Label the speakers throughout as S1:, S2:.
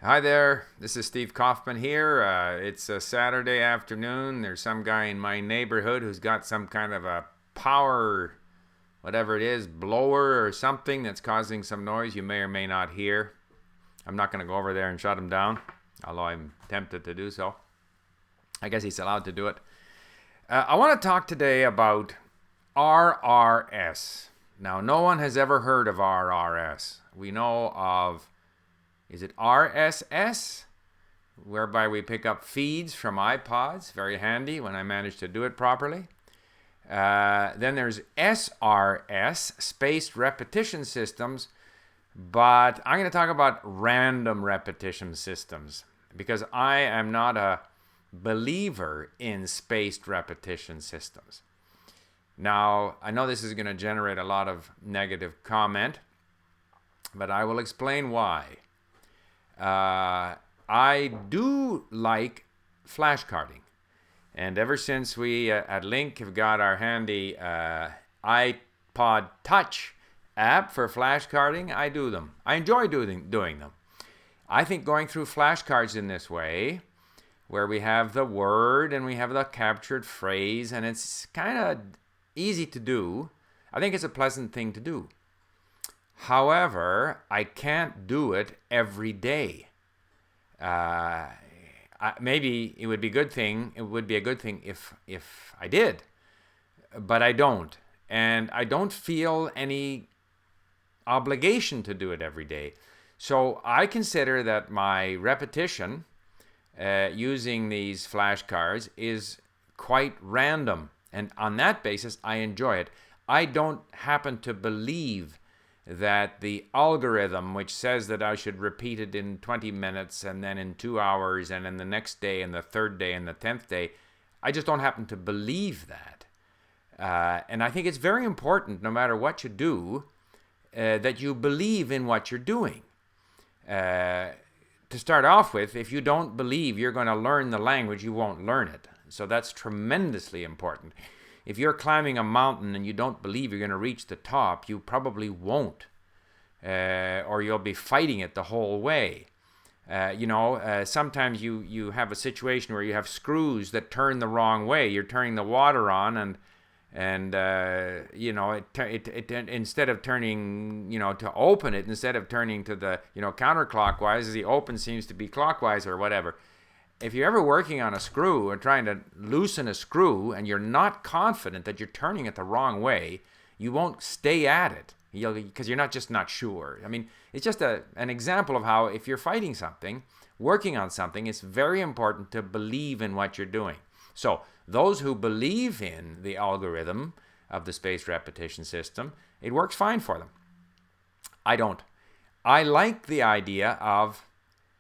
S1: Hi there, this is Steve Kaufman here. It's a Saturday afternoon. There's some guy in my neighborhood who's got some kind of a power, whatever it is, blower or something that's causing some noise you may or may not hear. I'm not going to go over there and shut him down, although I'm tempted to do so. I guess he's allowed to do it. I want to talk today about RRS. Now, no one has ever heard of RRS. We know of, is it RSS? Whereby we pick up feeds from iPods. Very handy when I manage to do it properly. Then there's SRS, spaced repetition systems. But I'm going to talk about random repetition systems because I am not a believer in spaced repetition systems. Now, I know this is going to generate a lot of negative comment, but I will explain why. I do like flashcarding. And ever since we at LingQ have got our handy iPod Touch app for flashcarding, I do them. I enjoy doing them. I think going through flashcards in this way, where we have the word and we have the captured phrase, and it's kind of easy to do, I think it's a pleasant thing to do. However, I can't do it every day. Maybe it would be a good thing. It would be a good thing if I did, but I don't, and I don't feel any obligation to do it every day. So I consider that my repetition using these flashcards is quite random, and on that basis, I enjoy it. I don't happen to believe that the algorithm, which says that I should repeat it in 20 minutes and then in 2 hours and then the next day and the third day and the 10th day, I just don't happen to believe that. And I think it's very important, no matter what you do, that you believe in what you're doing. To start off with, if you don't believe you're going to learn the language, you won't learn it. So that's tremendously important. If you're climbing a mountain and you don't believe you're going to reach the top, you probably won't. Or you'll be fighting it the whole way. Sometimes you have a situation where you have screws that turn the wrong way. You're turning the water on and instead of turning, to open it, instead of turning to the, counterclockwise, the open seems to be clockwise or whatever. If you're ever working on a screw or trying to loosen a screw and you're not confident that you're turning it the wrong way, you won't stay at it because you're not sure. I mean, it's just an example of how if you're fighting something, working on something, it's very important to believe in what you're doing. So those who believe in the algorithm of the spaced repetition system, it works fine for them. I don't. I like the idea of,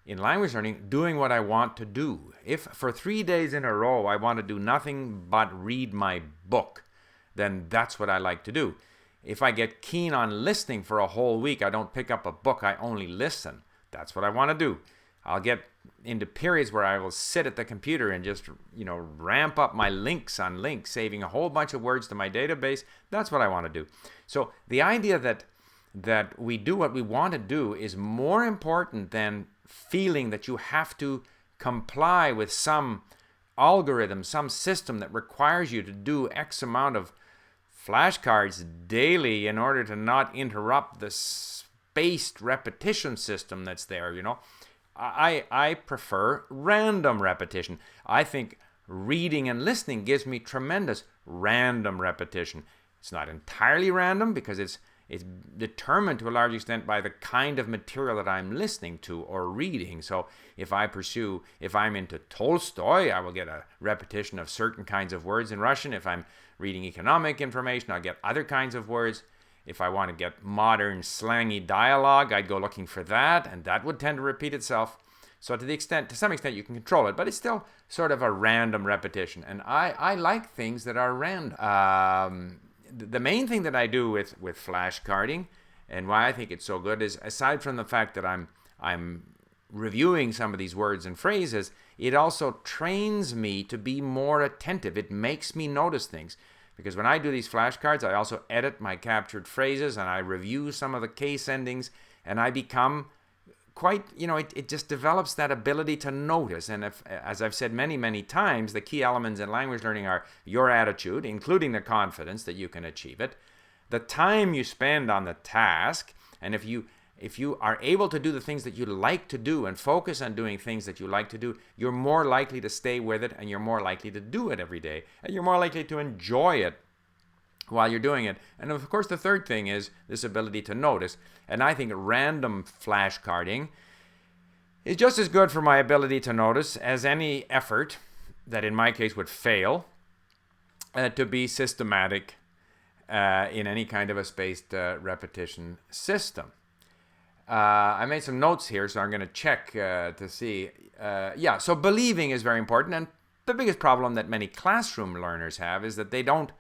S1: in language learning, doing what I want to do. If for 3 days in a row I want to do nothing but read my book, then that's what I like to do. If I get keen on listening for a whole week, I don't pick up a book, I only listen. That's what I want to do. I'll get into periods where I will sit at the computer and just, ramp up my links on LingQ, saving a whole bunch of words to my database. That's what I want to do. So the idea that we do what we want to do is more important than feeling that you have to comply with some algorithm, some system that requires you to do X amount of flashcards daily in order to not interrupt the spaced repetition system that's there, I prefer random repetition. I think reading and listening gives me tremendous random repetition. It's not entirely random because it's determined to a large extent by the kind of material that I'm listening to or reading. So if I'm into Tolstoy, I will get a repetition of certain kinds of words in Russian. If I'm reading economic information, I'll get other kinds of words. If I want to get modern slangy dialogue, I'd go looking for that, and that would tend to repeat itself. So to some extent, you can control it, but it's still sort of a random repetition. And I like things that are random. The main thing that I do with flashcarding, and why I think it's so good, is aside from the fact that I'm reviewing some of these words and phrases, it also trains me to be more attentive. It makes me notice things. Because when I do these flashcards, I also edit my captured phrases and I review some of the case endings, and I become quite, it just develops that ability to notice. And if, as I've said many, many times, the key elements in language learning are your attitude, including the confidence that you can achieve it, the time you spend on the task, and if you are able to do the things that you like to do and focus on doing things that you like to do, you're more likely to stay with it, and you're more likely to do it every day, and you're more likely to enjoy it while you're doing it. And of course, the third thing is this ability to notice. And I think random flashcarding is just as good for my ability to notice as any effort that in my case would fail to be systematic in any kind of a spaced repetition system. I made some notes here, so I'm going to check to see. So believing is very important. And the biggest problem that many classroom learners have is that they don't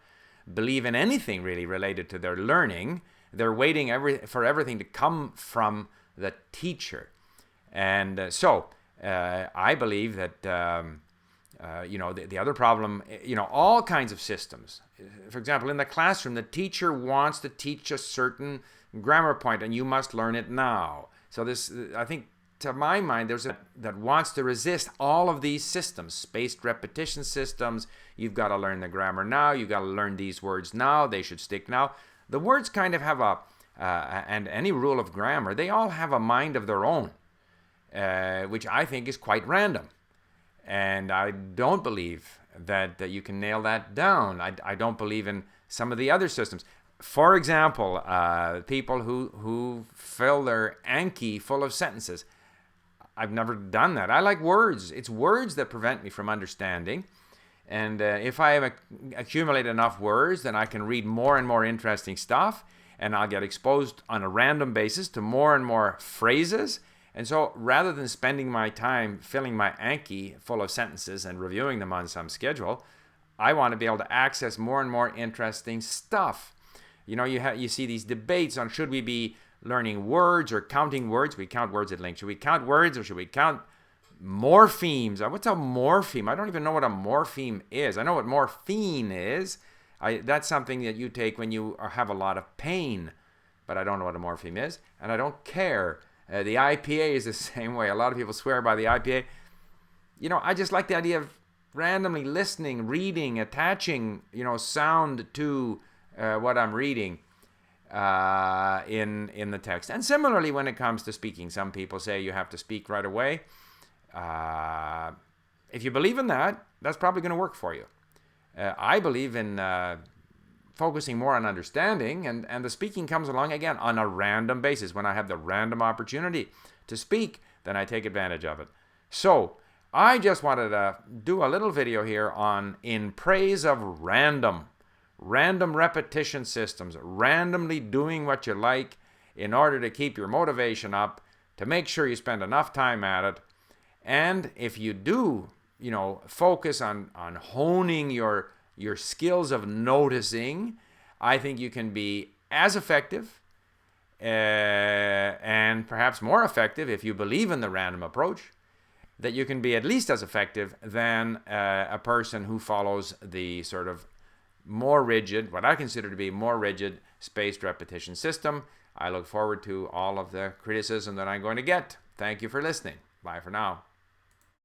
S1: believe in anything really related to their learning. They're waiting for everything to come from the teacher. And I believe that, the other problem, all kinds of systems. For example, in the classroom, the teacher wants to teach a certain grammar point, and you must learn it now. So this, I think, to my mind, there's that wants to resist all of these systems, spaced repetition systems. You've got to learn the grammar now. You've got to learn these words now. They should stick now. The words kind of have and any rule of grammar, they all have a mind of their own, which I think is quite random. And I don't believe that you can nail that down. I don't believe in some of the other systems. For example, people who fill their Anki full of sentences. I've never done that. I like words. It's words that prevent me from understanding. And if I accumulate enough words, then I can read more and more interesting stuff, and I'll get exposed on a random basis to more and more phrases. And so rather than spending my time filling my Anki full of sentences and reviewing them on some schedule, I want to be able to access more and more interesting stuff. You see these debates on should we be learning words or counting words. We count words at LingQ. Should we count words or should we count morphemes? What's a morpheme? I don't even know what a morpheme is. I know what morphine is. That's something that you take when you have a lot of pain, but I don't know what a morpheme is, and I don't care. The IPA is the same way. A lot of people swear by the IPA. I just like the idea of randomly listening, reading, attaching, sound to what I'm reading in the text. And similarly, when it comes to speaking, some people say you have to speak right away. If you believe in that, that's probably going to work for you. I believe in focusing more on understanding, and the speaking comes along again on a random basis. When I have the random opportunity to speak, then I take advantage of it. So I just wanted to do a little video here in praise of random repetition systems, randomly doing what you like in order to keep your motivation up, to make sure you spend enough time at it. And if you do, focus on honing your skills of noticing, I think you can be as effective and perhaps more effective if you believe in the random approach, that you can be at least as effective than a person who follows the sort of more rigid, what I consider to be more rigid, spaced repetition system. I look forward to all of the criticism that I'm going to get. Thank you for listening. Bye for now.